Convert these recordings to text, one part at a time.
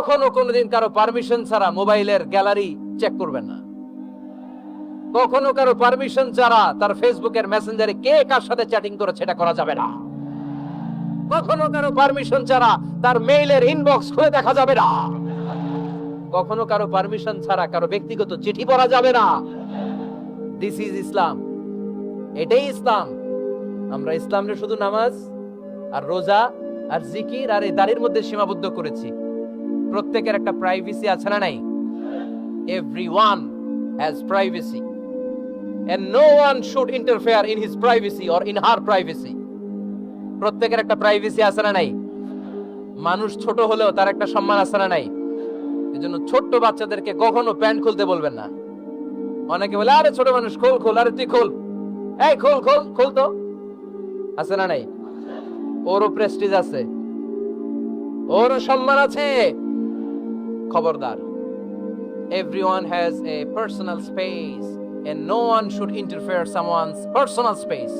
কখনো কোনোদিন কারো পারমিশন ছাড়া মোবাইলের গ্যালারি চেক করবেন না। কখনো কারো পারমিশন ছাড়া তার ফেসবুকের মেসেঞ্জারে কে কার সাথে চ্যাটিং করেছে এটা করা যাবে না। কখনো কারো পারমিশন ছাড়া তার মেইলের ইনবক্স খুলে দেখা যাবে না। কখনো কারো পারমিশন ছাড়া কারো ব্যক্তিগত চিঠি পড়া যাবে না। দিস ইজ ইসলাম, এটাই ইসলাম। আমরা ইসলামে শুধু নামাজ আর রোজা আর জিকির আর এই দাড়ির মধ্যে সীমাবদ্ধ করেছি। প্রত্যেকের একটা প্রাইভেসি আছে না নাই? Everyone has privacy and no one should interfere in his privacy or in her privacy. প্রত্যেকের একটা প্রাইভেসি আছে না নাই? মানুষ ছোট হলেও তার একটা সম্মান আছে না নাই? এজন্য ছোট্ট বাচ্চাদেরকে কখনো প্যান্ট খুলতে বলবেন না। অনেকে বলে আরে ছোট মানুষ খোল খোল, আরে তুই খোল, এই খোল খোল খোল, তো আছে না নাই? ওরও প্রেস্টিজ আছে, ওরও সম্মান আছে। খবরদার, everyone has a personal space and no one should interfere someone's personal space.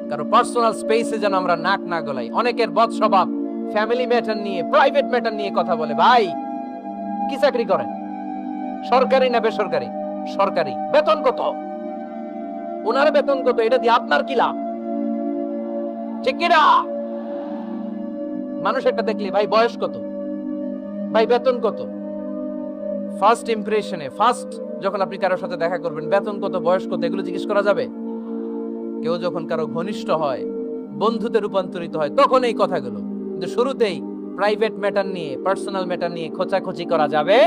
কারো পার্সোনাল স্পেসে যেন আমরা নাক না গলাই। অনেকের বদ স্বভাব ফ্যামিলি ম্যাটার নিয়ে, প্রাইভেট ম্যাটার নিয়ে কথা বলে। ভাই কি চাকরি করেন? সরকারি না বেসরকারি? সরকারি। বেতন কত? ওনার বেতন কত? এটা দিয়ে আপনার কি লাভ? ঠিক কিনা? মানুষ একটা দেখলে ভাই বয়স কত, ভাই বেতন কত, ফার্স্ট ইমপ্রেশনে, ফার্স্ট যখন আপনি কারোর সাথে দেখা করবেন বেতন কত, বয়স কত, এগুলো জিজ্ঞেস করা যাবে? কেউ যখন কারো ঘনিষ্ঠ হয়, বন্ধুতে রূপান্তরিত হয়, তখন এই কথাগুলো। কিন্তু শুরুতেই প্রাইভেট ম্যাটার নিয়ে, পার্সোনাল ম্যাটার নিয়ে খোঁচাখুচি করা যাবে?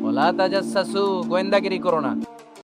ওয়ালা তাজাসসু, গোয়েন্দাগিরি করো না।